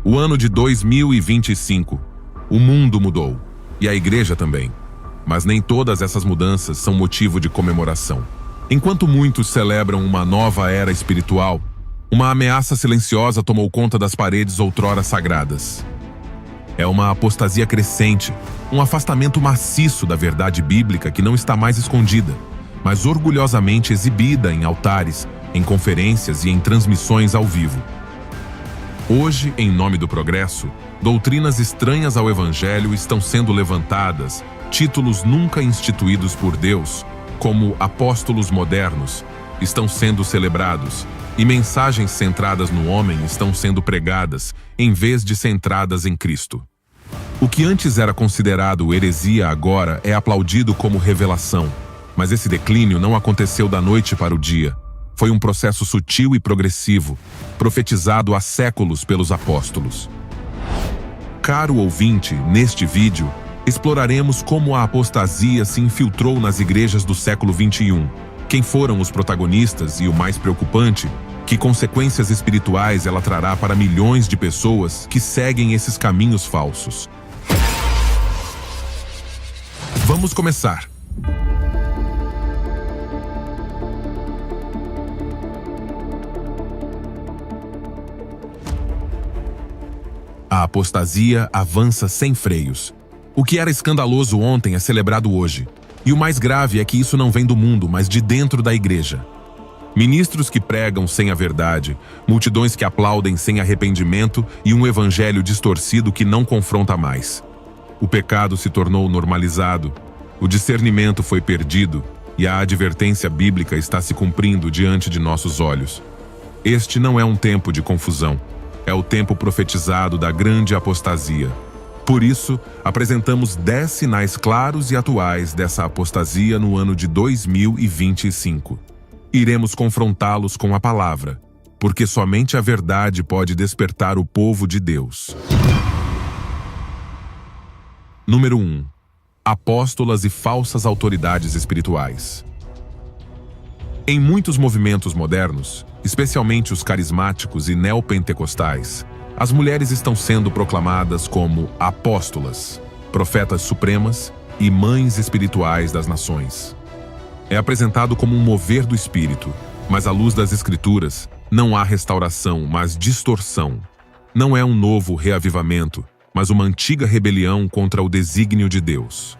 O ano de 2025. O mundo mudou. E a igreja também. Mas nem todas essas mudanças são motivo de comemoração. Enquanto muitos celebram uma nova era espiritual, uma ameaça silenciosa tomou conta das paredes outrora sagradas. É uma apostasia crescente, um afastamento maciço da verdade bíblica que não está mais escondida, mas orgulhosamente exibida em altares, em conferências e em transmissões ao vivo. Hoje, em nome do progresso, doutrinas estranhas ao Evangelho estão sendo levantadas, títulos nunca instituídos por Deus, como apóstolos modernos, estão sendo celebrados, e mensagens centradas no homem estão sendo pregadas, em vez de centradas em Cristo. O que antes era considerado heresia agora é aplaudido como revelação, mas esse declínio não aconteceu da noite para o dia. Foi um processo sutil e progressivo, profetizado há séculos pelos apóstolos. Caro ouvinte, neste vídeo, exploraremos como a apostasia se infiltrou nas igrejas do século XXI, quem foram os protagonistas e, o mais preocupante, que consequências espirituais ela trará para milhões de pessoas que seguem esses caminhos falsos. Vamos começar. A apostasia avança sem freios. O que era escandaloso ontem é celebrado hoje. E o mais grave é que isso não vem do mundo, mas de dentro da igreja. Ministros que pregam sem a verdade, multidões que aplaudem sem arrependimento e um evangelho distorcido que não confronta mais. O pecado se tornou normalizado, o discernimento foi perdido e a advertência bíblica está se cumprindo diante de nossos olhos. Este não é um tempo de confusão, é o tempo profetizado da grande apostasia. Por isso, apresentamos 10 sinais claros e atuais dessa apostasia no ano de 2025. Iremos confrontá-los com a palavra, porque somente a verdade pode despertar o povo de Deus. Número 1. Apóstolas e falsas autoridades espirituais. Em muitos movimentos modernos, especialmente os carismáticos e neopentecostais, as mulheres estão sendo proclamadas como apóstolas, profetas supremas e mães espirituais das nações. É apresentado como um mover do espírito, mas à luz das escrituras, não há restauração, mas distorção. Não é um novo reavivamento, mas uma antiga rebelião contra o desígnio de Deus.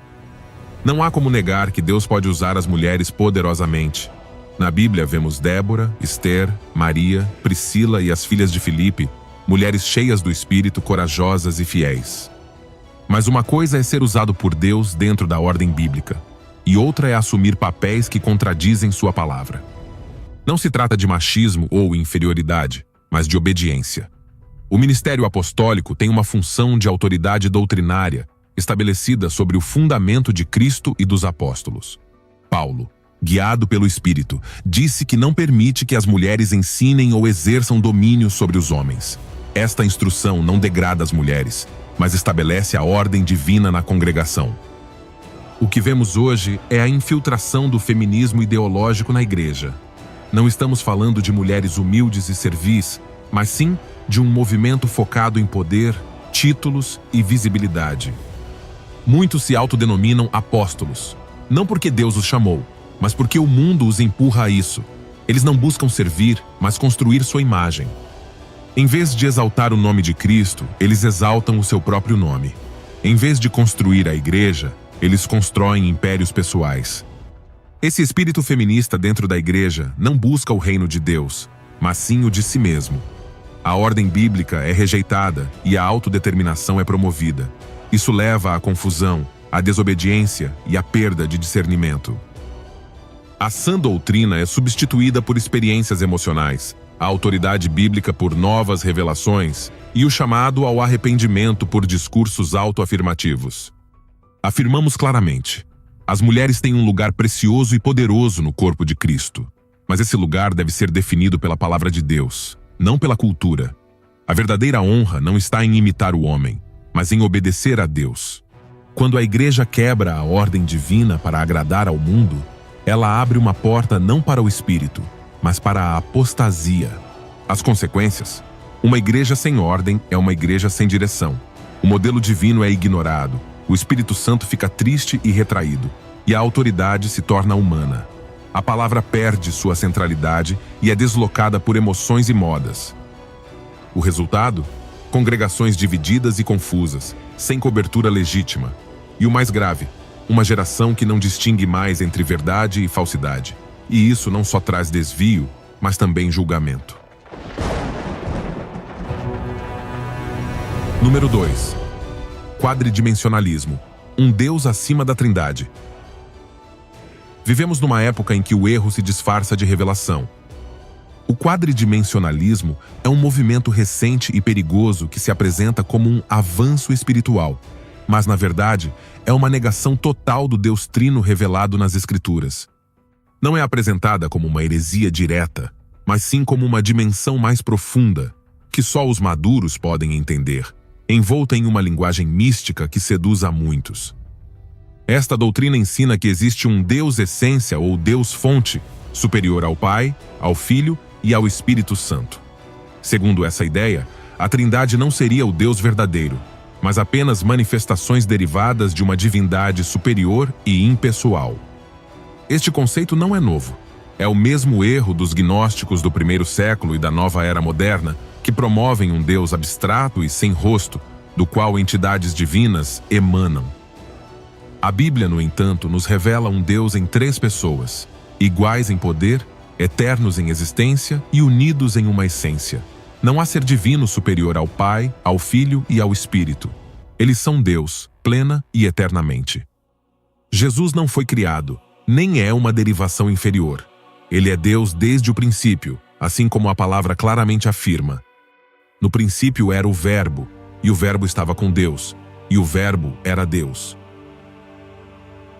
Não há como negar que Deus pode usar as mulheres poderosamente. Na Bíblia vemos Débora, Esther, Maria, Priscila e as filhas de Filipe, mulheres cheias do Espírito, corajosas e fiéis. Mas uma coisa é ser usado por Deus dentro da ordem bíblica, e outra é assumir papéis que contradizem sua palavra. Não se trata de machismo ou inferioridade, mas de obediência. O ministério apostólico tem uma função de autoridade doutrinária, estabelecida sobre o fundamento de Cristo e dos apóstolos. Paulo, guiado pelo Espírito, disse que não permite que as mulheres ensinem ou exerçam domínio sobre os homens. Esta instrução não degrada as mulheres, mas estabelece a ordem divina na congregação. O que vemos hoje é a infiltração do feminismo ideológico na igreja. Não estamos falando de mulheres humildes e servis, mas sim de um movimento focado em poder, títulos e visibilidade. Muitos se autodenominam apóstolos, não porque Deus os chamou, mas porque o mundo os empurra a isso. Eles não buscam servir, mas construir sua imagem. Em vez de exaltar o nome de Cristo, eles exaltam o seu próprio nome. Em vez de construir a igreja, eles constroem impérios pessoais. Esse espírito feminista dentro da igreja não busca o reino de Deus, mas sim o de si mesmo. A ordem bíblica é rejeitada e a autodeterminação é promovida. Isso leva à confusão, à desobediência e à perda de discernimento. A sã doutrina é substituída por experiências emocionais, a autoridade bíblica por novas revelações e o chamado ao arrependimento por discursos autoafirmativos. Afirmamos claramente: as mulheres têm um lugar precioso e poderoso no corpo de Cristo, mas esse lugar deve ser definido pela palavra de Deus, não pela cultura. A verdadeira honra não está em imitar o homem, mas em obedecer a Deus. Quando a igreja quebra a ordem divina para agradar ao mundo, ela abre uma porta não para o espírito, mas para a apostasia. As consequências? Uma igreja sem ordem é uma igreja sem direção. O modelo divino é ignorado, o Espírito Santo fica triste e retraído, e a autoridade se torna humana. A palavra perde sua centralidade e é deslocada por emoções e modas. O resultado? Congregações divididas e confusas, sem cobertura legítima. E o mais grave, uma geração que não distingue mais entre verdade e falsidade. E isso não só traz desvio, mas também julgamento. Número 2. Quadridimensionalismo. Um Deus acima da Trindade. Vivemos numa época em que o erro se disfarça de revelação. O quadridimensionalismo é um movimento recente e perigoso que se apresenta como um avanço espiritual, mas, na verdade, é uma negação total do Deus Trino revelado nas Escrituras. Não é apresentada como uma heresia direta, mas sim como uma dimensão mais profunda, que só os maduros podem entender, envolta em uma linguagem mística que seduz a muitos. Esta doutrina ensina que existe um Deus essência ou Deus fonte, superior ao Pai, ao Filho e ao Espírito Santo. Segundo essa ideia, a Trindade não seria o Deus verdadeiro, mas apenas manifestações derivadas de uma divindade superior e impessoal. Este conceito não é novo. É o mesmo erro dos gnósticos do primeiro século e da nova era moderna, que promovem um Deus abstrato e sem rosto, do qual entidades divinas emanam. A Bíblia, no entanto, nos revela um Deus em 3 pessoas, iguais em poder, eternos em existência e unidos em uma essência. Não há ser divino superior ao Pai, ao Filho e ao Espírito. Eles são Deus, plena e eternamente. Jesus não foi criado, nem é uma derivação inferior. Ele é Deus desde o princípio, assim como a palavra claramente afirma. No princípio era o Verbo, e o Verbo estava com Deus, e o Verbo era Deus.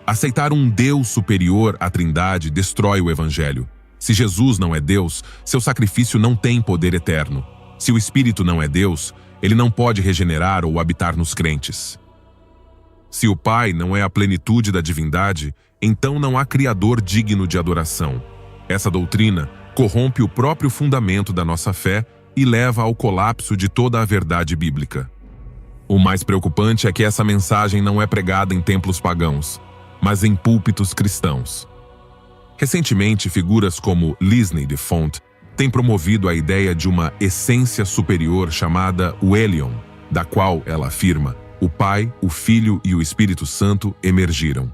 Aceitar um Deus superior à Trindade destrói o Evangelho. Se Jesus não é Deus, seu sacrifício não tem poder eterno. Se o Espírito não é Deus, ele não pode regenerar ou habitar nos crentes. Se o Pai não é a plenitude da divindade, então não há Criador digno de adoração. Essa doutrina corrompe o próprio fundamento da nossa fé e leva ao colapso de toda a verdade bíblica. O mais preocupante é que essa mensagem não é pregada em templos pagãos, mas em púlpitos cristãos. Recentemente, figuras como Lisney de Font têm promovido a ideia de uma essência superior chamada o Elion, da qual, ela afirma, o Pai, o Filho e o Espírito Santo emergiram.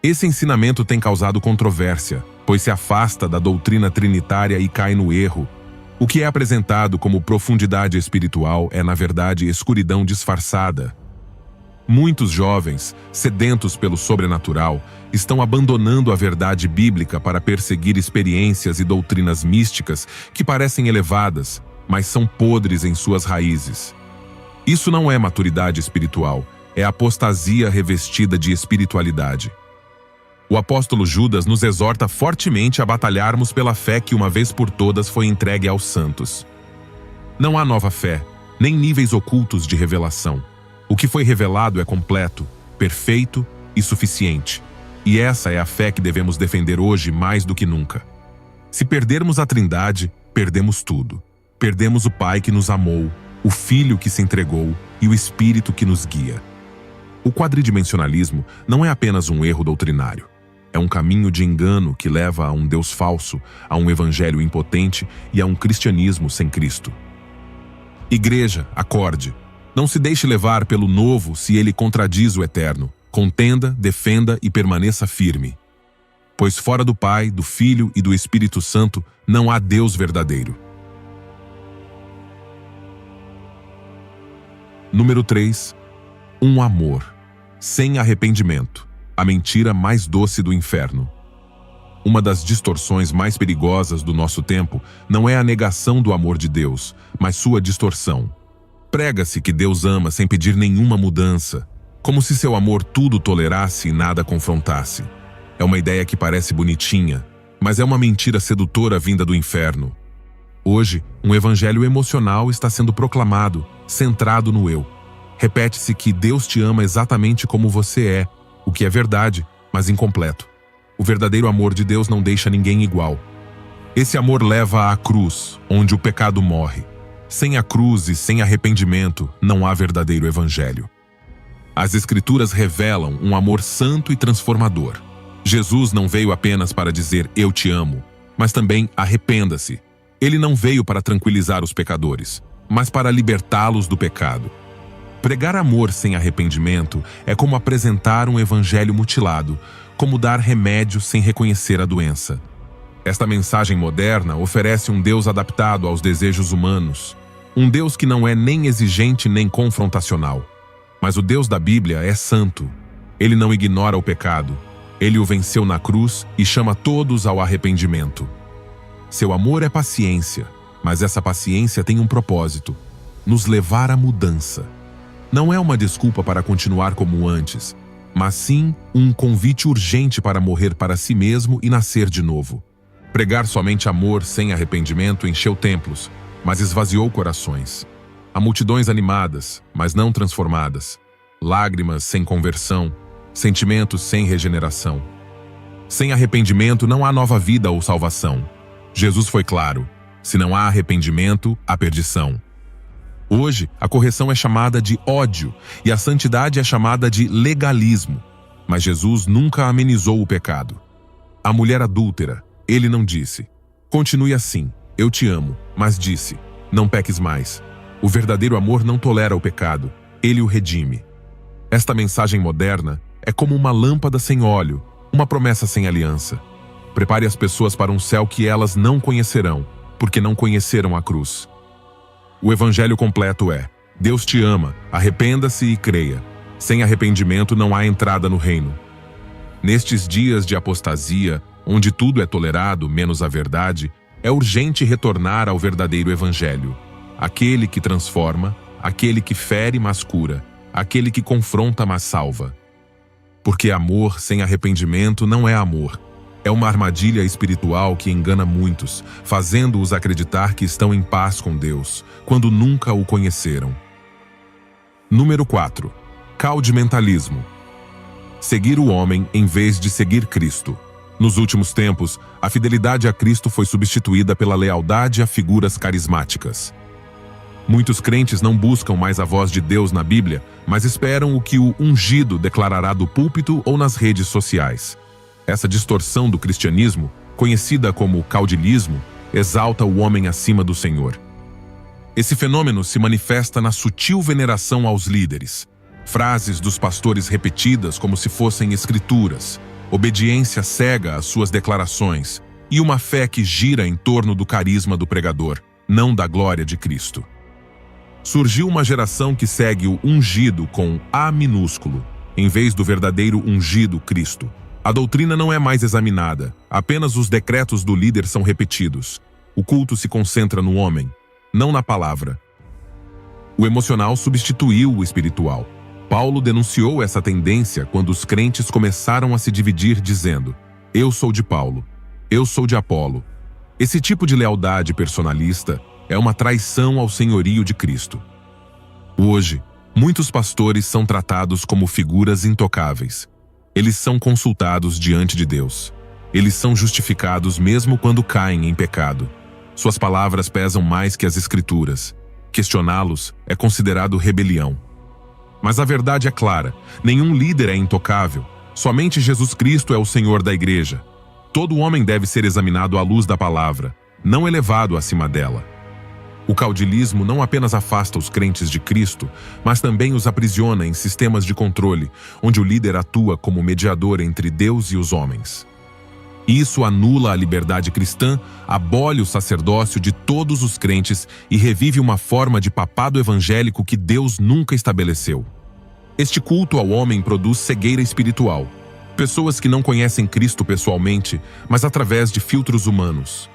Esse ensinamento tem causado controvérsia, pois se afasta da doutrina trinitária e cai no erro. O que é apresentado como profundidade espiritual é, na verdade, escuridão disfarçada. Muitos jovens, sedentos pelo sobrenatural, estão abandonando a verdade bíblica para perseguir experiências e doutrinas místicas que parecem elevadas, mas são podres em suas raízes. Isso não é maturidade espiritual, é apostasia revestida de espiritualidade. O apóstolo Judas nos exorta fortemente a batalharmos pela fé que uma vez por todas foi entregue aos santos. Não há nova fé, nem níveis ocultos de revelação. O que foi revelado é completo, perfeito e suficiente. E essa é a fé que devemos defender hoje mais do que nunca. Se perdermos a Trindade, perdemos tudo. Perdemos o Pai que nos amou, o Filho que se entregou e o Espírito que nos guia. O quadridimensionalismo não é apenas um erro doutrinário. É um caminho de engano que leva a um Deus falso, a um evangelho impotente e a um cristianismo sem Cristo. Igreja, acorde. Não se deixe levar pelo novo se ele contradiz o eterno. Contenda, defenda e permaneça firme. Pois fora do Pai, do Filho e do Espírito Santo não há Deus verdadeiro. Número 3. Um amor, sem arrependimento. A mentira mais doce do inferno. Uma das distorções mais perigosas do nosso tempo não é a negação do amor de Deus, mas sua distorção. Prega-se que Deus ama sem pedir nenhuma mudança, como se seu amor tudo tolerasse e nada confrontasse. É uma ideia que parece bonitinha, mas é uma mentira sedutora vinda do inferno. Hoje, um evangelho emocional está sendo proclamado, centrado no eu. Repete-se que Deus te ama exatamente como você é, o que é verdade, mas incompleto. O verdadeiro amor de Deus não deixa ninguém igual. Esse amor leva à cruz, onde o pecado morre. Sem a cruz e sem arrependimento, não há verdadeiro evangelho. As Escrituras revelam um amor santo e transformador. Jesus não veio apenas para dizer "eu te amo", mas também arrependa-se. Ele não veio para tranquilizar os pecadores, mas para libertá-los do pecado. Pregar amor sem arrependimento é como apresentar um evangelho mutilado, como dar remédio sem reconhecer a doença. Esta mensagem moderna oferece um Deus adaptado aos desejos humanos, um Deus que não é nem exigente nem confrontacional. Mas o Deus da Bíblia é santo. Ele não ignora o pecado. Ele o venceu na cruz e chama todos ao arrependimento. Seu amor é paciência, mas essa paciência tem um propósito: nos levar à mudança. Não é uma desculpa para continuar como antes, mas sim um convite urgente para morrer para si mesmo e nascer de novo. Pregar somente amor sem arrependimento encheu templos, mas esvaziou corações. Há multidões animadas, mas não transformadas. Lágrimas sem conversão, sentimentos sem regeneração. Sem arrependimento não há nova vida ou salvação. Jesus foi claro: se não há arrependimento, há perdição. Hoje, a correção é chamada de ódio e a santidade é chamada de legalismo. Mas Jesus nunca amenizou o pecado. A mulher adúltera, ele não disse: continue assim, eu te amo, mas disse: não peques mais. O verdadeiro amor não tolera o pecado, ele o redime. Esta mensagem moderna é como uma lâmpada sem óleo, uma promessa sem aliança. Prepare as pessoas para um céu que elas não conhecerão, porque não conheceram a cruz. O evangelho completo é: Deus te ama, arrependa-se e creia. Sem arrependimento não há entrada no reino. Nestes dias de apostasia, onde tudo é tolerado menos a verdade, é urgente retornar ao verdadeiro evangelho. Aquele que transforma, aquele que fere mas cura, aquele que confronta mas salva. Porque amor sem arrependimento não é amor. É uma armadilha espiritual que engana muitos, fazendo-os acreditar que estão em paz com Deus, quando nunca o conheceram. Número 4. Caudimentalismo. Seguir o homem em vez de seguir Cristo. Nos últimos tempos, a fidelidade a Cristo foi substituída pela lealdade a figuras carismáticas. Muitos crentes não buscam mais a voz de Deus na Bíblia, mas esperam o que o ungido declarará do púlpito ou nas redes sociais. Essa distorção do cristianismo, conhecida como caudilismo, exalta o homem acima do Senhor. Esse fenômeno se manifesta na sutil veneração aos líderes, frases dos pastores repetidas como se fossem escrituras, obediência cega às suas declarações e uma fé que gira em torno do carisma do pregador, não da glória de Cristo. Surgiu uma geração que segue o ungido com A minúsculo, em vez do verdadeiro ungido Cristo. A doutrina não é mais examinada, apenas os decretos do líder são repetidos. O culto se concentra no homem, não na palavra. O emocional substituiu o espiritual. Paulo denunciou essa tendência quando os crentes começaram a se dividir dizendo: eu sou de Paulo, eu sou de Apolo. Esse tipo de lealdade personalista é uma traição ao senhorio de Cristo. Hoje, muitos pastores são tratados como figuras intocáveis. Eles são consultados diante de Deus. Eles são justificados mesmo quando caem em pecado. Suas palavras pesam mais que as Escrituras. Questioná-los é considerado rebelião. Mas a verdade é clara: nenhum líder é intocável. Somente Jesus Cristo é o Senhor da igreja. Todo homem deve ser examinado à luz da palavra, não elevado acima dela. O caudilismo não apenas afasta os crentes de Cristo, mas também os aprisiona em sistemas de controle, onde o líder atua como mediador entre Deus e os homens. Isso anula a liberdade cristã, abole o sacerdócio de todos os crentes e revive uma forma de papado evangélico que Deus nunca estabeleceu. Este culto ao homem produz cegueira espiritual. Pessoas que não conhecem Cristo pessoalmente, mas através de filtros humanos.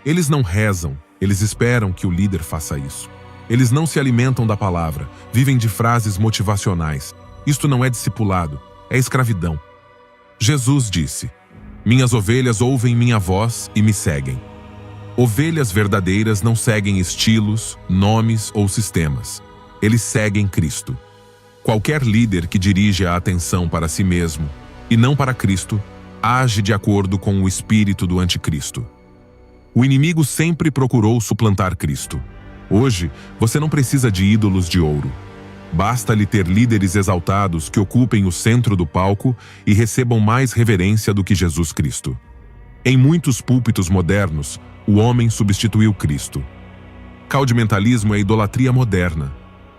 Eles não rezam, eles esperam que o líder faça isso. Eles não se alimentam da palavra, vivem de frases motivacionais. Isto não é discipulado, é escravidão. Jesus disse: minhas ovelhas ouvem minha voz e me seguem. Ovelhas verdadeiras não seguem estilos, nomes ou sistemas. Eles seguem Cristo. Qualquer líder que dirige a atenção para si mesmo, e não para Cristo, age de acordo com o espírito do anticristo. O inimigo sempre procurou suplantar Cristo. Hoje, você não precisa de ídolos de ouro. Basta-lhe ter líderes exaltados que ocupem o centro do palco e recebam mais reverência do que Jesus Cristo. Em muitos púlpitos modernos, o homem substituiu Cristo. Caudimentalismo é idolatria moderna.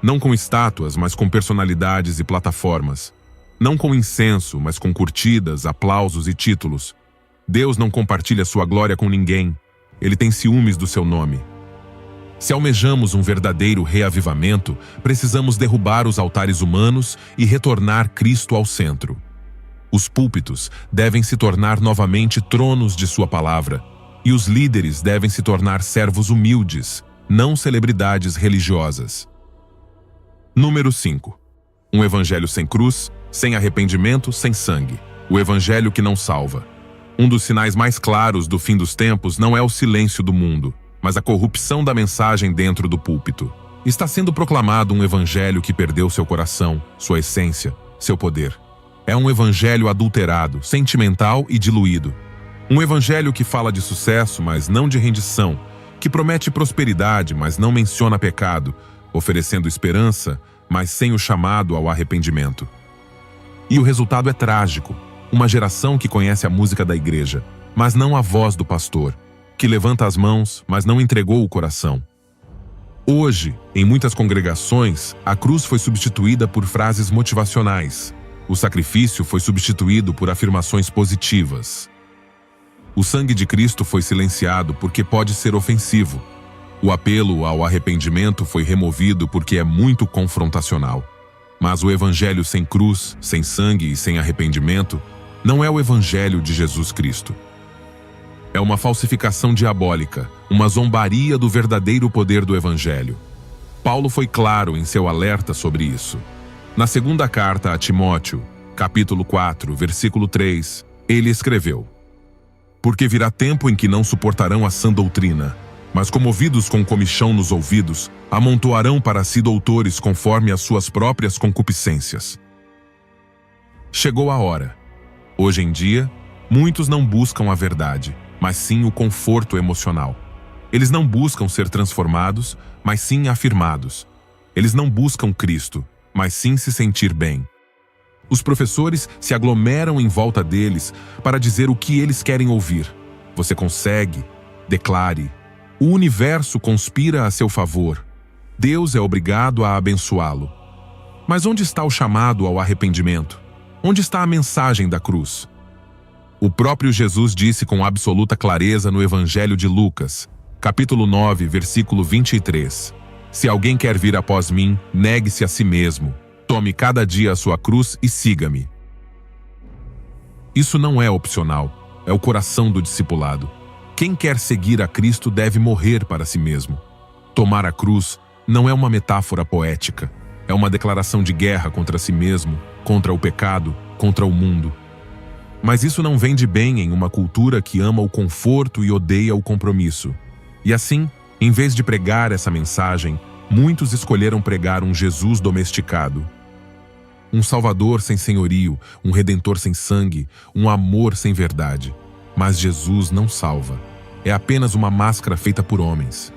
Não com estátuas, mas com personalidades e plataformas. Não com incenso, mas com curtidas, aplausos e títulos. Deus não compartilha sua glória com ninguém. Ele tem ciúmes do seu nome. Se almejamos um verdadeiro reavivamento, precisamos derrubar os altares humanos e retornar Cristo ao centro. Os púlpitos devem se tornar novamente tronos de sua palavra, e os líderes devem se tornar servos humildes, não celebridades religiosas. Número 5. Um evangelho sem cruz, sem arrependimento, sem sangue. O evangelho que não salva. Um dos sinais mais claros do fim dos tempos não é o silêncio do mundo, mas a corrupção da mensagem dentro do púlpito. Está sendo proclamado um evangelho que perdeu seu coração, sua essência, seu poder. É um evangelho adulterado, sentimental e diluído. Um evangelho que fala de sucesso, mas não de rendição, que promete prosperidade, mas não menciona pecado, oferecendo esperança, mas sem o chamado ao arrependimento. E o resultado é trágico. Uma geração que conhece a música da igreja, mas não a voz do pastor, que levanta as mãos, mas não entregou o coração. Hoje, em muitas congregações, a cruz foi substituída por frases motivacionais. O sacrifício foi substituído por afirmações positivas. O sangue de Cristo foi silenciado porque pode ser ofensivo. O apelo ao arrependimento foi removido porque é muito confrontacional. Mas o evangelho sem cruz, sem sangue e sem arrependimento não é o evangelho de Jesus Cristo. É uma falsificação diabólica, uma zombaria do verdadeiro poder do evangelho. Paulo foi claro em seu alerta sobre isso. Na segunda carta a Timóteo, capítulo 4, versículo 3, ele escreveu: Porque virá tempo em que não suportarão a sã doutrina, mas comovidos com comichão nos ouvidos, amontoarão para si doutores conforme as suas próprias concupiscências. Chegou a hora. Hoje em dia, muitos não buscam a verdade, mas sim o conforto emocional. Eles não buscam ser transformados, mas sim afirmados. Eles não buscam Cristo, mas sim se sentir bem. Os professores se aglomeram em volta deles para dizer o que eles querem ouvir. Você consegue, declare. O universo conspira a seu favor. Deus é obrigado a abençoá-lo. Mas onde está o chamado ao arrependimento? Onde está a mensagem da cruz? O próprio Jesus disse com absoluta clareza no Evangelho de Lucas, capítulo 9, versículo 23. Se alguém quer vir após mim, negue-se a si mesmo. Tome cada dia a sua cruz e siga-me. Isso não é opcional, é o coração do discipulado. Quem quer seguir a Cristo deve morrer para si mesmo. Tomar a cruz não é uma metáfora poética, é uma declaração de guerra contra si mesmo, contra o pecado, contra o mundo. Mas isso não vende bem em uma cultura que ama o conforto e odeia o compromisso. E assim, em vez de pregar essa mensagem, muitos escolheram pregar um Jesus domesticado. Um Salvador sem senhorio, um Redentor sem sangue, um amor sem verdade. Mas Jesus não salva. É apenas uma máscara feita por homens.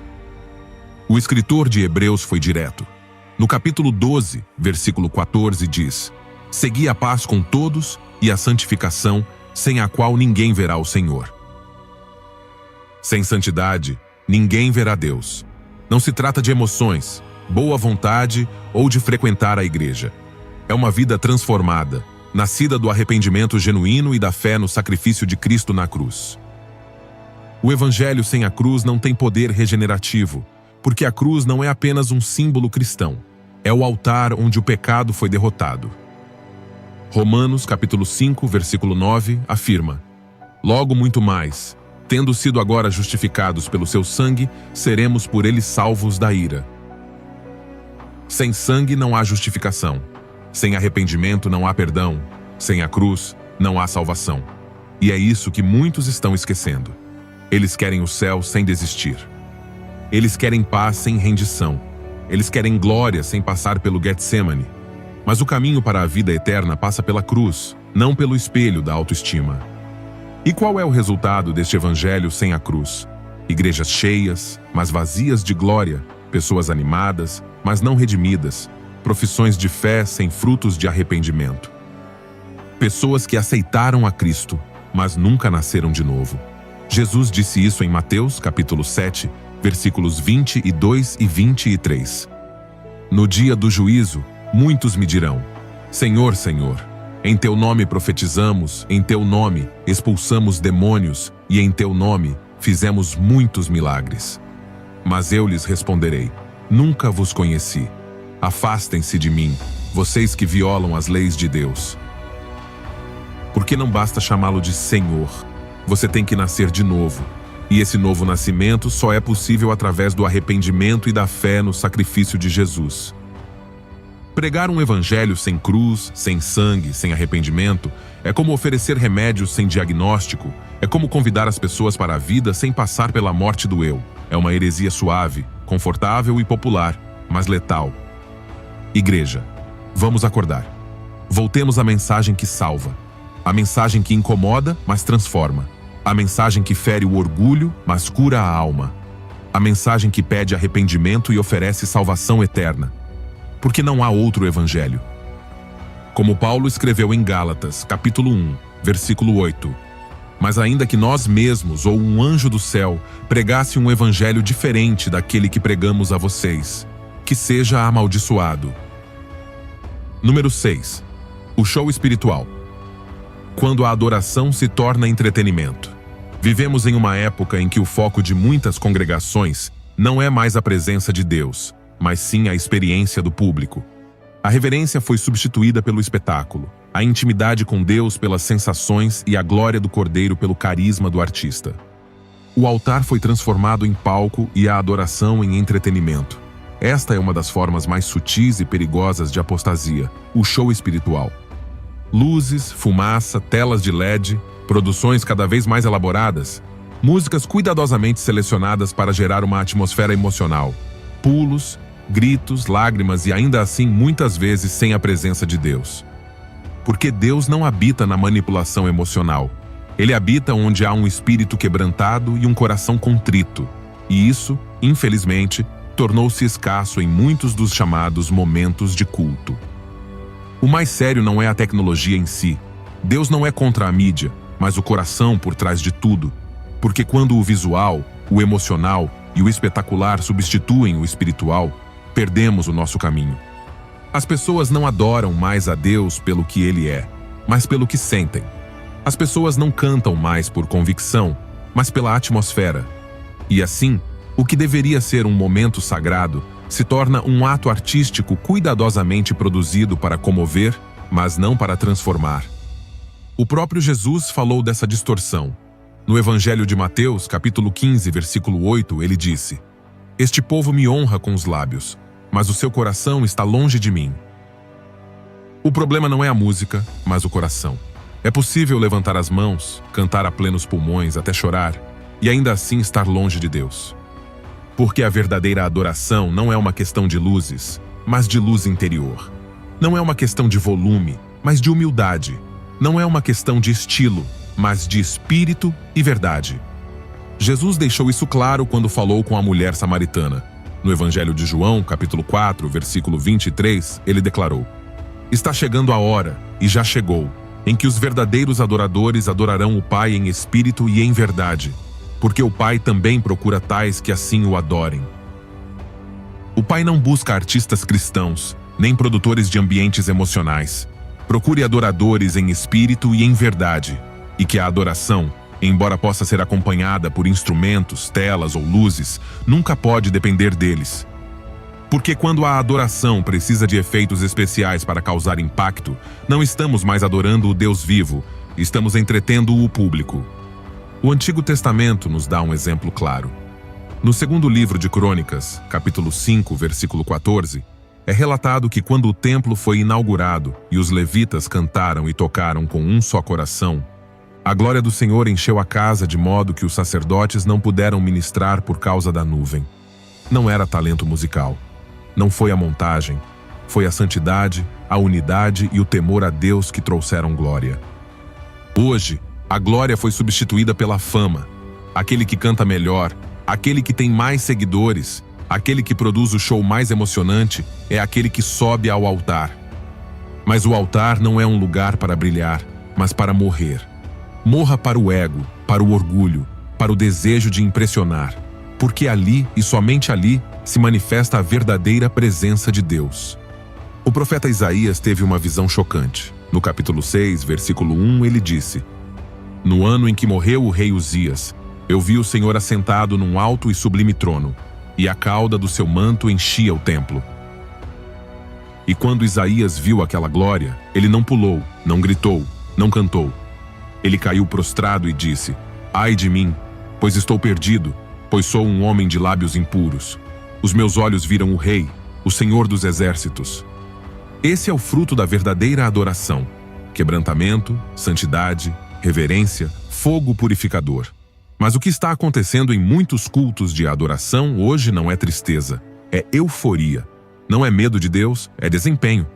O escritor de Hebreus foi direto. No capítulo 12, versículo 14 diz: Segui a paz com todos e a santificação, sem a qual ninguém verá o Senhor. Sem santidade, ninguém verá Deus. Não se trata de emoções, boa vontade ou de frequentar a igreja. É uma vida transformada, nascida do arrependimento genuíno e da fé no sacrifício de Cristo na cruz. O evangelho sem a cruz não tem poder regenerativo, porque a cruz não é apenas um símbolo cristão. É o altar onde o pecado foi derrotado. Romanos, capítulo 5, versículo 9, afirma: Logo muito mais, tendo sido agora justificados pelo seu sangue, seremos por ele salvos da ira. Sem sangue não há justificação. Sem arrependimento não há perdão. Sem a cruz não há salvação. E é isso que muitos estão esquecendo. Eles querem o céu sem desistir. Eles querem paz sem rendição. Eles querem glória sem passar pelo Getsemane. Mas o caminho para a vida eterna passa pela cruz, não pelo espelho da autoestima. E qual é o resultado deste evangelho sem a cruz? Igrejas cheias, mas vazias de glória, pessoas animadas, mas não redimidas, profissões de fé sem frutos de arrependimento. Pessoas que aceitaram a Cristo, mas nunca nasceram de novo. Jesus disse isso em Mateus, capítulo 7, versículos 22 e 23. No dia do juízo, muitos me dirão: Senhor, Senhor, em teu nome profetizamos, em teu nome expulsamos demônios e em teu nome fizemos muitos milagres. Mas eu lhes responderei: nunca vos conheci. Afastem-se de mim, vocês que violam as leis de Deus. Porque não basta chamá-lo de Senhor, você tem que nascer de novo. E esse novo nascimento só é possível através do arrependimento e da fé no sacrifício de Jesus. Pregar um evangelho sem cruz, sem sangue, sem arrependimento, é como oferecer remédios sem diagnóstico, é como convidar as pessoas para a vida sem passar pela morte do eu. É uma heresia suave, confortável e popular, mas letal. Igreja, vamos acordar. Voltemos à mensagem que salva. A mensagem que incomoda, mas transforma. A mensagem que fere o orgulho, mas cura a alma. A mensagem que pede arrependimento e oferece salvação eterna. Porque não há outro evangelho. Como Paulo escreveu em Gálatas, capítulo 1, versículo 8. Mas ainda que nós mesmos ou um anjo do céu pregasse um evangelho diferente daquele que pregamos a vocês, que seja amaldiçoado. Número 6. O show espiritual. Quando a adoração se torna entretenimento. Vivemos em uma época em que o foco de muitas congregações não é mais a presença de Deus, mas sim a experiência do público. A reverência foi substituída pelo espetáculo, a intimidade com Deus pelas sensações e a glória do Cordeiro pelo carisma do artista. O altar foi transformado em palco e a adoração em entretenimento. Esta é uma das formas mais sutis e perigosas de apostasia, o show espiritual. Luzes, fumaça, telas de LED, produções cada vez mais elaboradas, músicas cuidadosamente selecionadas para gerar uma atmosfera emocional, pulos, gritos, lágrimas e ainda assim muitas vezes sem a presença de Deus. Porque Deus não habita na manipulação emocional. Ele habita onde há um espírito quebrantado e um coração contrito. E isso, infelizmente, tornou-se escasso em muitos dos chamados momentos de culto. O mais sério não é a tecnologia em si. Deus não é contra a mídia, mas o coração por trás de tudo. Porque quando o visual, o emocional e o espetacular substituem o espiritual, perdemos o nosso caminho. As pessoas não adoram mais a Deus pelo que Ele é, mas pelo que sentem. As pessoas não cantam mais por convicção, mas pela atmosfera. E assim, o que deveria ser um momento sagrado se torna um ato artístico cuidadosamente produzido para comover, mas não para transformar. O próprio Jesus falou dessa distorção. No Evangelho de Mateus, capítulo 15, versículo 8, ele disse: Este povo me honra com os lábios, mas o seu coração está longe de mim. O problema não é a música, mas o coração. É possível levantar as mãos, cantar a plenos pulmões até chorar, e ainda assim estar longe de Deus. Porque a verdadeira adoração não é uma questão de luzes, mas de luz interior. Não é uma questão de volume, mas de humildade. Não é uma questão de estilo, mas de espírito e verdade. Jesus deixou isso claro quando falou com a mulher samaritana. No Evangelho de João, capítulo 4, versículo 23, ele declarou: Está chegando a hora, e já chegou, em que os verdadeiros adoradores adorarão o Pai em espírito e em verdade, porque o Pai também procura tais que assim o adorem. O Pai não busca artistas cristãos, nem produtores de ambientes emocionais. Procure adoradores em espírito e em verdade, e que a adoração, embora possa ser acompanhada por instrumentos, telas ou luzes, nunca pode depender deles. Porque quando a adoração precisa de efeitos especiais para causar impacto, não estamos mais adorando o Deus vivo, estamos entretendo o público. O Antigo Testamento nos dá um exemplo claro. No segundo livro de Crônicas, capítulo 5, versículo 14, é relatado que quando o templo foi inaugurado e os levitas cantaram e tocaram com um só coração, a glória do Senhor encheu a casa de modo que os sacerdotes não puderam ministrar por causa da nuvem. Não era talento musical. Não foi a montagem. Foi a santidade, a unidade e o temor a Deus que trouxeram glória. Hoje, a glória foi substituída pela fama. Aquele que canta melhor, aquele que tem mais seguidores, Aquele que produz o show mais emocionante é aquele que sobe ao altar. Mas o altar não é um lugar para brilhar, mas para morrer. Morra para o ego, para o orgulho, para o desejo de impressionar, porque ali e somente ali se manifesta a verdadeira presença de Deus. O profeta Isaías teve uma visão chocante. No capítulo 6, versículo 1, ele disse: No ano em que morreu o rei Uzias, eu vi o Senhor assentado num alto e sublime trono, e a cauda do seu manto enchia o templo. E quando Isaías viu aquela glória, ele não pulou, não gritou, não cantou. Ele caiu prostrado e disse: Ai de mim, pois estou perdido, pois sou um homem de lábios impuros. Os meus olhos viram o Rei, o Senhor dos exércitos. Esse é o fruto da verdadeira adoração: quebrantamento, santidade, reverência, fogo purificador. Mas o que está acontecendo em muitos cultos de adoração hoje não é tristeza, é euforia. Não é medo de Deus, é desempenho.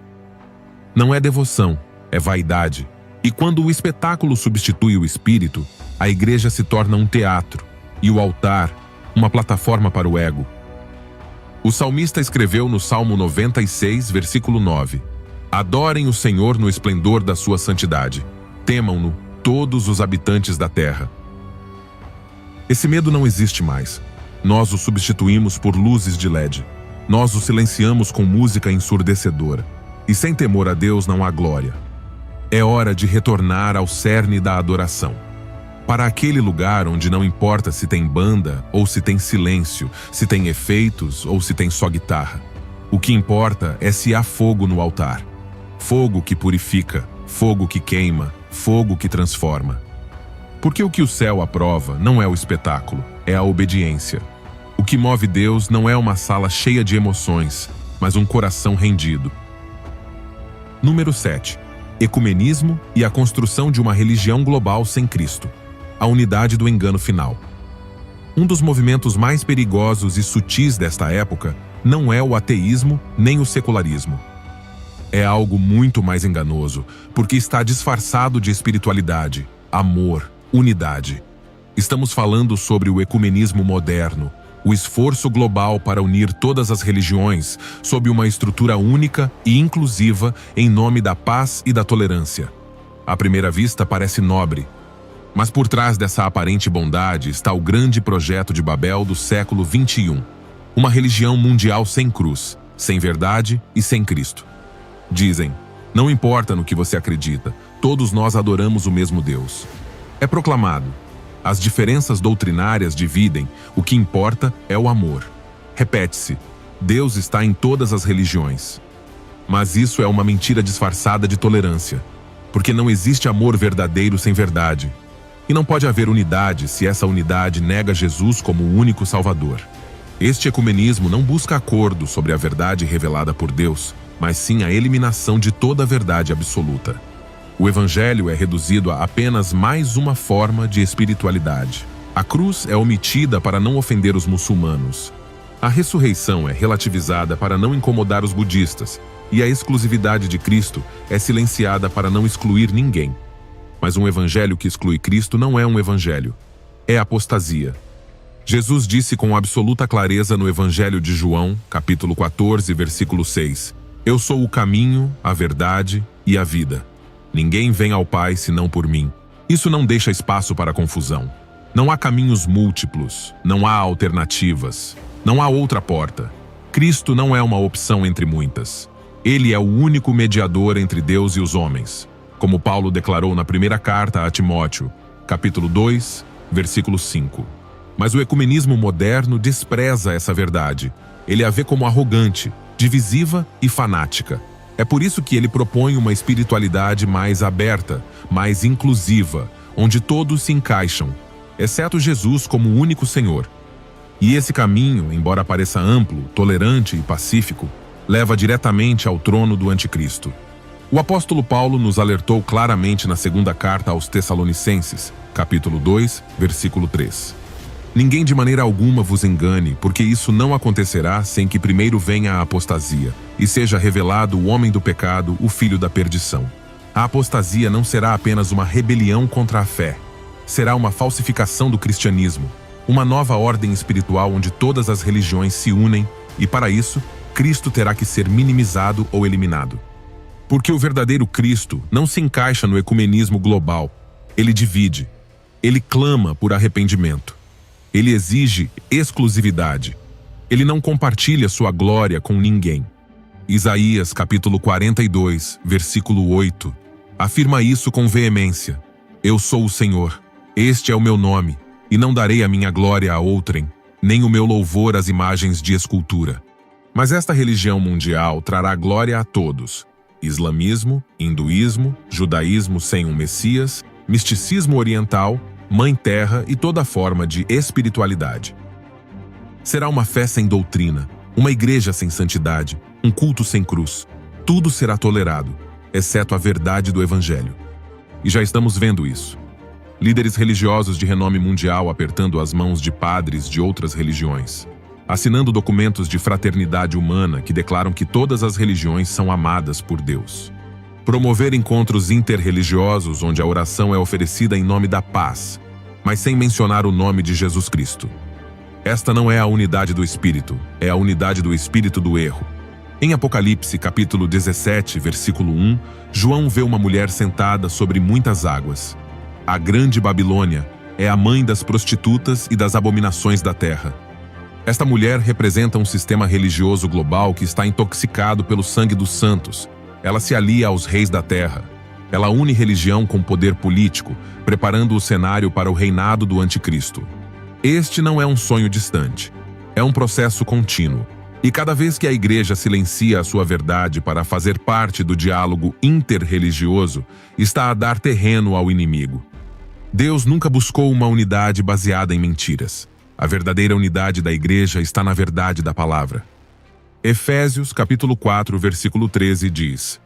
Não é devoção, é vaidade. E quando o espetáculo substitui o espírito, a igreja se torna um teatro e o altar uma plataforma para o ego. O salmista escreveu no Salmo 96, versículo 9: Adorem o Senhor no esplendor da sua santidade. Temam-no todos os habitantes da terra. Esse medo não existe mais. Nós o substituímos por luzes de LED. Nós o silenciamos com música ensurdecedora. E sem temor a Deus não há glória. É hora de retornar ao cerne da adoração. Para aquele lugar onde não importa se tem banda ou se tem silêncio, se tem efeitos ou se tem só guitarra. O que importa é se há fogo no altar. Fogo que purifica, fogo que queima, fogo que transforma. Porque o que o céu aprova não é o espetáculo, é a obediência. O que move Deus não é uma sala cheia de emoções, mas um coração rendido. Número 7. Ecumenismo e a construção de uma religião global sem Cristo. A unidade do engano final. Um dos movimentos mais perigosos e sutis desta época não é o ateísmo nem o secularismo. É algo muito mais enganoso, porque está disfarçado de espiritualidade, amor, unidade. Estamos falando sobre o ecumenismo moderno, o esforço global para unir todas as religiões sob uma estrutura única e inclusiva em nome da paz e da tolerância. À primeira vista parece nobre, mas por trás dessa aparente bondade está o grande projeto de Babel do século XXI, uma religião mundial sem cruz, sem verdade e sem Cristo. Dizem: não importa no que você acredita, todos nós adoramos o mesmo Deus. É proclamado: as diferenças doutrinárias dividem, o que importa é o amor. Repete-se: Deus está em todas as religiões. Mas isso é uma mentira disfarçada de tolerância, porque não existe amor verdadeiro sem verdade. E não pode haver unidade se essa unidade nega Jesus como o único Salvador. Este ecumenismo não busca acordo sobre a verdade revelada por Deus, mas sim a eliminação de toda a verdade absoluta. O Evangelho é reduzido a apenas mais uma forma de espiritualidade. A cruz é omitida para não ofender os muçulmanos. A ressurreição é relativizada para não incomodar os budistas, e a exclusividade de Cristo é silenciada para não excluir ninguém. Mas um evangelho que exclui Cristo não é um evangelho. É apostasia. Jesus disse com absoluta clareza no Evangelho de João, capítulo 14, versículo 6: Eu sou o caminho, a verdade e a vida. Ninguém vem ao Pai senão por mim. Isso não deixa espaço para confusão. Não há caminhos múltiplos, não há alternativas, não há outra porta. Cristo não é uma opção entre muitas. Ele é o único mediador entre Deus e os homens, como Paulo declarou na primeira carta a Timóteo, capítulo 2, versículo 5. Mas o ecumenismo moderno despreza essa verdade. Ele a vê como arrogante, divisiva e fanática. É por isso que ele propõe uma espiritualidade mais aberta, mais inclusiva, onde todos se encaixam, exceto Jesus como o único Senhor. E esse caminho, embora pareça amplo, tolerante e pacífico, leva diretamente ao trono do Anticristo. O apóstolo Paulo nos alertou claramente na segunda carta aos Tessalonicenses, capítulo 2, versículo 3. Ninguém de maneira alguma vos engane, porque isso não acontecerá sem que primeiro venha a apostasia, e seja revelado o homem do pecado, o filho da perdição. A apostasia não será apenas uma rebelião contra a fé, será uma falsificação do cristianismo. uma nova ordem espiritual onde todas as religiões se unem e, para isso, Cristo terá que ser minimizado ou eliminado. Porque o verdadeiro Cristo não se encaixa no ecumenismo global. Ele divide. Ele clama por arrependimento. Ele exige exclusividade. Ele não compartilha sua glória com ninguém. Isaías capítulo 42, versículo 8, afirma isso com veemência. Eu sou o Senhor, este é o meu nome, e não darei a minha glória a outrem, nem o meu louvor às imagens de escultura. Mas esta religião mundial trará glória a todos. Islamismo, hinduísmo, judaísmo sem um Messias, misticismo oriental, mãe terra e toda forma de espiritualidade. Será uma fé sem doutrina, uma igreja sem santidade, um culto sem cruz. Tudo será tolerado, exceto a verdade do Evangelho. E já estamos vendo isso. Líderes religiosos de renome mundial apertando as mãos de padres de outras religiões, assinando documentos de fraternidade humana que declaram que todas as religiões são amadas por Deus. Promover encontros interreligiosos onde a oração é oferecida em nome da paz, mas sem mencionar o nome de Jesus Cristo. Esta não é a unidade do Espírito, é a unidade do espírito do erro. Em Apocalipse, capítulo 17, versículo 1, João vê uma mulher sentada sobre muitas águas. A grande Babilônia é a mãe das prostitutas e das abominações da terra. Esta mulher representa um sistema religioso global que está intoxicado pelo sangue dos santos. Ela se alia aos reis da terra. Ela une religião com poder político, preparando o cenário para o reinado do anticristo. Este não é um sonho distante. É um processo contínuo. E cada vez que a igreja silencia a sua verdade para fazer parte do diálogo interreligioso, está a dar terreno ao inimigo. Deus nunca buscou uma unidade baseada em mentiras. A verdadeira unidade da igreja está na verdade da palavra. Efésios, capítulo 4, versículo 13 diz: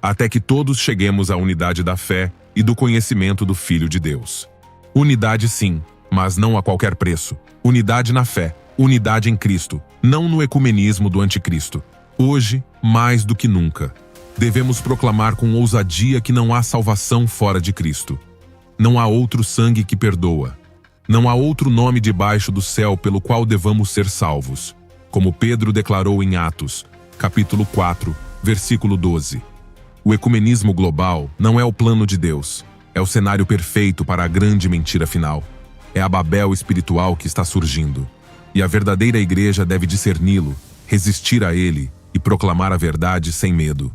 até que todos cheguemos à unidade da fé e do conhecimento do Filho de Deus. Unidade sim, mas não a qualquer preço. Unidade na fé, unidade em Cristo, não no ecumenismo do anticristo. Hoje, mais do que nunca, devemos proclamar com ousadia que não há salvação fora de Cristo. Não há outro sangue que perdoa. Não há outro nome debaixo do céu pelo qual devamos ser salvos. Como Pedro declarou em Atos, capítulo 4, versículo 12. O ecumenismo global não é o plano de Deus. É o cenário perfeito para a grande mentira final. É a Babel espiritual que está surgindo. E a verdadeira igreja deve discerni-lo, resistir a ele e proclamar a verdade sem medo.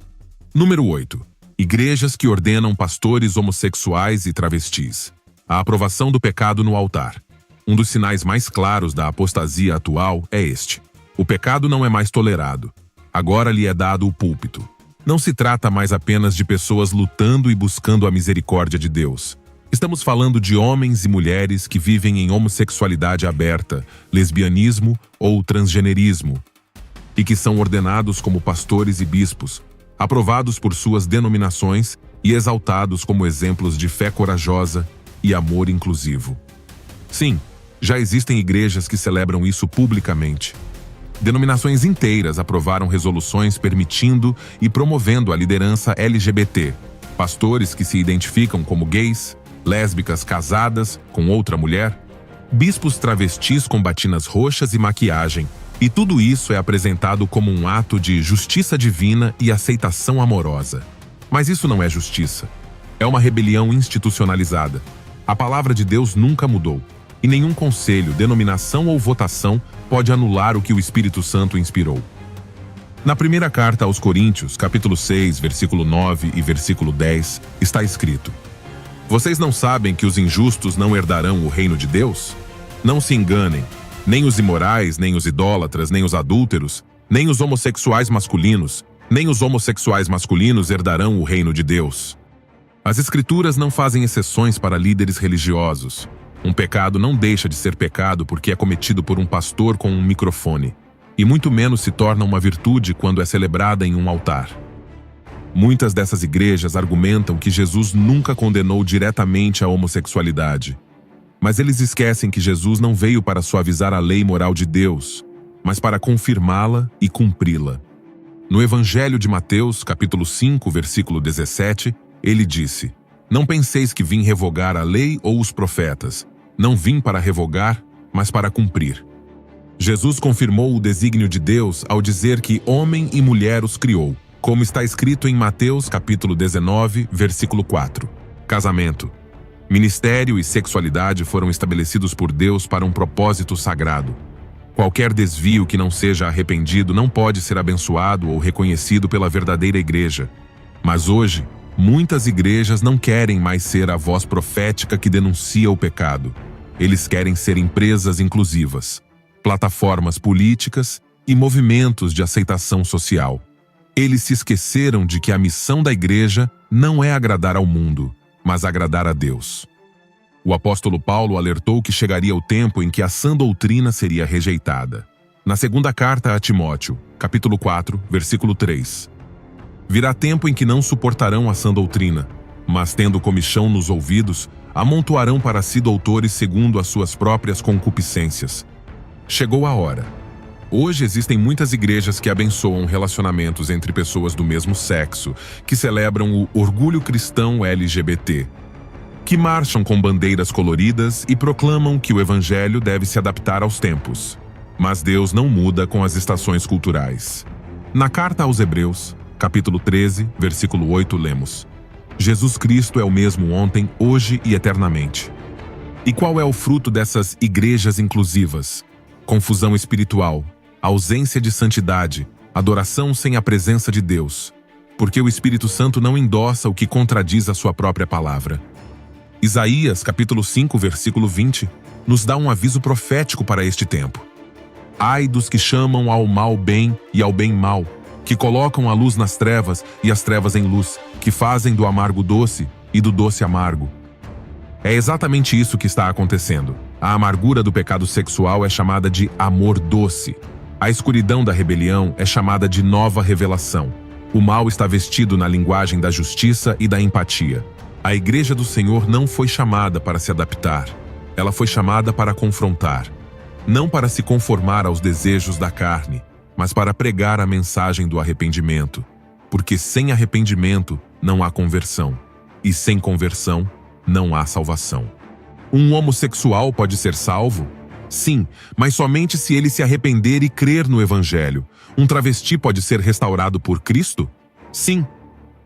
Número 8. Igrejas que ordenam pastores homossexuais e travestis. A aprovação do pecado no altar. Um dos sinais mais claros da apostasia atual é este. O pecado não é mais tolerado. Agora lhe é dado o púlpito. Não se trata mais apenas de pessoas lutando e buscando a misericórdia de Deus. Estamos falando de homens e mulheres que vivem em homossexualidade aberta, lesbianismo ou transgenerismo, e que são ordenados como pastores e bispos, aprovados por suas denominações e exaltados como exemplos de fé corajosa e amor inclusivo. Sim, já existem igrejas que celebram isso publicamente. Denominações inteiras aprovaram resoluções permitindo e promovendo a liderança LGBT, pastores que se identificam como gays, lésbicas casadas com outra mulher, bispos travestis com batinas roxas e maquiagem, e tudo isso é apresentado como um ato de justiça divina e aceitação amorosa. Mas isso não é justiça. É uma rebelião institucionalizada. A palavra de Deus nunca mudou, e nenhum conselho, denominação ou votação pode anular o que o Espírito Santo inspirou. Na primeira carta aos Coríntios, capítulo 6, versículo 9 e versículo 10, está escrito: vocês não sabem que os injustos não herdarão o reino de Deus? Não se enganem, nem os imorais, nem os idólatras, nem os adúlteros, nem os homossexuais masculinos, nem os homossexuais masculinos herdarão o reino de Deus. As Escrituras não fazem exceções para líderes religiosos. Um pecado não deixa de ser pecado porque é cometido por um pastor com um microfone, e muito menos se torna uma virtude quando é celebrada em um altar. Muitas dessas igrejas argumentam que Jesus nunca condenou diretamente a homossexualidade. Mas eles esquecem que Jesus não veio para suavizar a lei moral de Deus, mas para confirmá-la e cumpri-la. No Evangelho de Mateus, capítulo 5, versículo 17, ele disse: não penseis que vim revogar a lei ou os profetas. Não vim para revogar, mas para cumprir. Jesus confirmou o desígnio de Deus ao dizer que homem e mulher os criou, como está escrito em Mateus capítulo 19, versículo 4. Casamento. Ministério e sexualidade foram estabelecidos por Deus para um propósito sagrado. Qualquer desvio que não seja arrependido não pode ser abençoado ou reconhecido pela verdadeira igreja. Mas hoje, muitas igrejas não querem mais ser a voz profética que denuncia o pecado. Eles querem ser empresas inclusivas, plataformas políticas e movimentos de aceitação social. Eles se esqueceram de que a missão da igreja não é agradar ao mundo, mas agradar a Deus. O apóstolo Paulo alertou que chegaria o tempo em que a sã doutrina seria rejeitada. Na segunda carta a Timóteo, capítulo 4, versículo 3. Virá tempo em que não suportarão a sã doutrina, mas tendo comichão nos ouvidos, amontoarão para si doutores segundo as suas próprias concupiscências. Chegou a hora. Hoje existem muitas igrejas que abençoam relacionamentos entre pessoas do mesmo sexo, que celebram o orgulho cristão LGBT, que marcham com bandeiras coloridas e proclamam que o evangelho deve se adaptar aos tempos. Mas Deus não muda com as estações culturais. Na carta aos Hebreus, capítulo 13, versículo 8, lemos: Jesus Cristo é o mesmo ontem, hoje e eternamente. E qual é o fruto dessas igrejas inclusivas? Confusão espiritual, ausência de santidade, adoração sem a presença de Deus, porque o Espírito Santo não endossa o que contradiz a sua própria palavra. Isaías, capítulo 5, versículo 20, nos dá um aviso profético para este tempo. Ai dos que chamam ao mal bem e ao bem mal, que colocam a luz nas trevas e as trevas em luz, que fazem do amargo doce e do doce amargo. É exatamente isso que está acontecendo. A amargura do pecado sexual é chamada de amor doce. A escuridão da rebelião é chamada de nova revelação. O mal está vestido na linguagem da justiça e da empatia. A Igreja do Senhor não foi chamada para se adaptar. Ela foi chamada para confrontar. Não para se conformar aos desejos da carne, mas para pregar a mensagem do arrependimento. Porque sem arrependimento não há conversão. E sem conversão não há salvação. Um homossexual pode ser salvo? Sim, mas somente se ele se arrepender e crer no Evangelho. Um travesti pode ser restaurado por Cristo? Sim,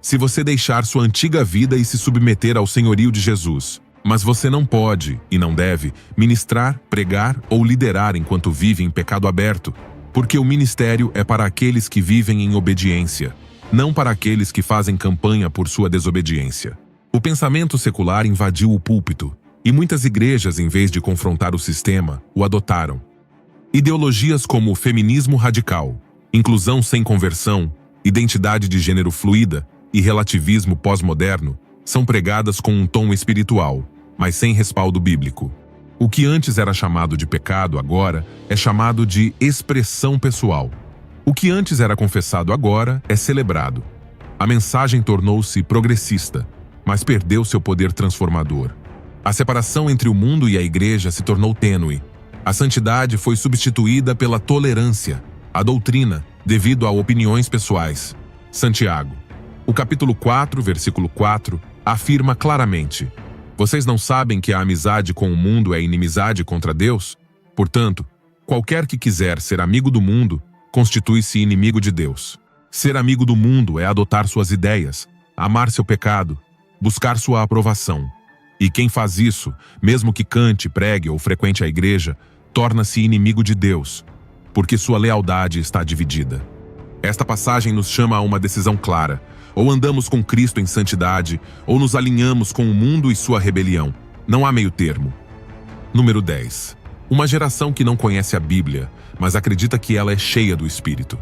se você deixar sua antiga vida e se submeter ao senhorio de Jesus. Mas você não pode, e não deve, ministrar, pregar ou liderar enquanto vive em pecado aberto, porque o ministério é para aqueles que vivem em obediência, não para aqueles que fazem campanha por sua desobediência. O pensamento secular invadiu o púlpito, e muitas igrejas, em vez de confrontar o sistema, o adotaram. Ideologias como feminismo radical, inclusão sem conversão, identidade de gênero fluida e relativismo pós-moderno são pregadas com um tom espiritual, mas sem respaldo bíblico. O que antes era chamado de pecado agora é chamado de expressão pessoal. O que antes era confessado agora é celebrado. A mensagem tornou-se progressista, mas perdeu seu poder transformador. A separação entre o mundo e a igreja se tornou tênue. A santidade foi substituída pela tolerância, a doutrina, devido a opiniões pessoais. Santiago, o capítulo 4, versículo 4, afirma claramente: vocês não sabem que a amizade com o mundo é inimizade contra Deus? Portanto, qualquer que quiser ser amigo do mundo, constitui-se inimigo de Deus. Ser amigo do mundo é adotar suas ideias, amar seu pecado, buscar sua aprovação. E quem faz isso, mesmo que cante, pregue ou frequente a igreja, torna-se inimigo de Deus, porque sua lealdade está dividida. Esta passagem nos chama a uma decisão clara: ou andamos com Cristo em santidade, ou nos alinhamos com o mundo e sua rebelião. Não há meio termo. Número 10. Uma geração que não conhece a Bíblia, mas acredita que ela é cheia do Espírito.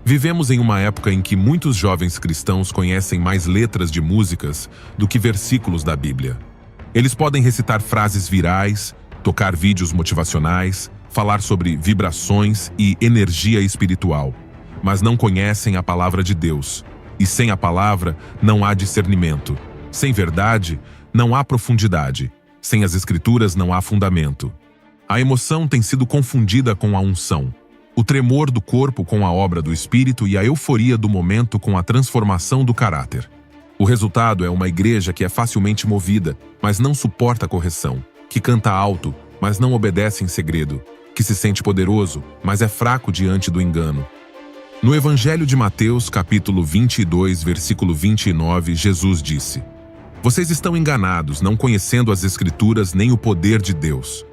Vivemos em uma época em que muitos jovens cristãos conhecem mais letras de músicas do que versículos da Bíblia. Eles podem recitar frases virais, tocar vídeos motivacionais, falar sobre vibrações e energia espiritual, mas não conhecem a palavra de Deus. E sem a palavra não há discernimento. Sem verdade não há profundidade. Sem as Escrituras não há fundamento. A emoção tem sido confundida com a unção. O tremor do corpo com a obra do Espírito e a euforia do momento com a transformação do caráter. O resultado é uma igreja que é facilmente movida, mas não suporta a correção, que canta alto, mas não obedece em segredo, que se sente poderoso, mas é fraco diante do engano. No Evangelho de Mateus, capítulo 22, versículo 29, Jesus disse: Vocês estão enganados, não conhecendo as Escrituras nem o poder de Deus.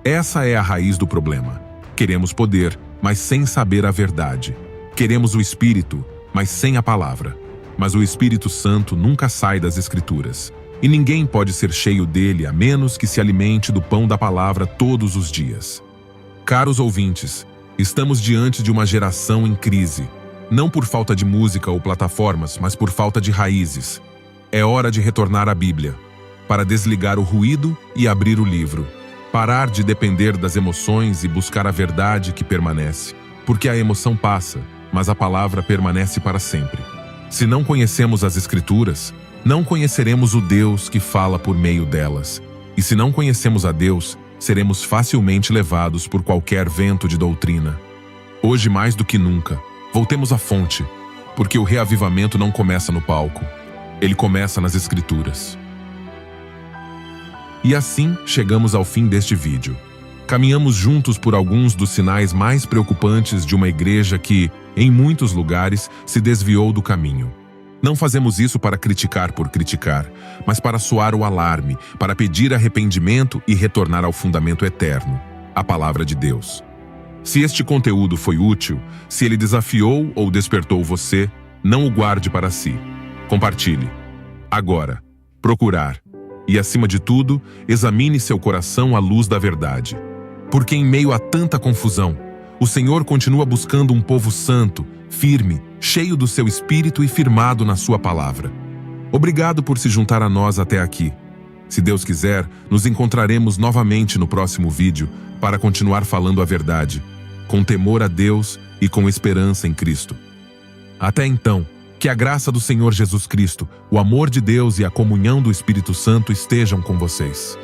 Essa é a raiz do problema. Queremos poder, mas sem saber a verdade. Queremos o Espírito, mas sem a palavra. Mas o Espírito Santo nunca sai das Escrituras. E ninguém pode ser cheio dele a menos que se alimente do pão da palavra todos os dias. Caros ouvintes, estamos diante de uma geração em crise. Não por falta de música ou plataformas, mas por falta de raízes. É hora de retornar à Bíblia, para desligar o ruído e abrir o livro. Parar de depender das emoções e buscar a verdade que permanece. Porque a emoção passa, mas a palavra permanece para sempre. Se não conhecemos as Escrituras, não conheceremos o Deus que fala por meio delas. E se não conhecemos a Deus, seremos facilmente levados por qualquer vento de doutrina. Hoje, mais do que nunca, voltemos à fonte, porque o reavivamento não começa no palco. Ele começa nas Escrituras. E assim, chegamos ao fim deste vídeo. Caminhamos juntos por alguns dos sinais mais preocupantes de uma igreja que, em muitos lugares, se desviou do caminho. Não fazemos isso para criticar por criticar, mas para soar o alarme, para pedir arrependimento e retornar ao fundamento eterno, a palavra de Deus. Se este conteúdo foi útil, se ele desafiou ou despertou você, não o guarde para si. Compartilhe. Agora, procurar. E, acima de tudo, examine seu coração à luz da verdade. Porque em meio a tanta confusão, o Senhor continua buscando um povo santo, firme, cheio do seu espírito e firmado na sua palavra. Obrigado por se juntar a nós até aqui. Se Deus quiser, nos encontraremos novamente no próximo vídeo para continuar falando a verdade, com temor a Deus e com esperança em Cristo. Até então, que a graça do Senhor Jesus Cristo, o amor de Deus e a comunhão do Espírito Santo estejam com vocês.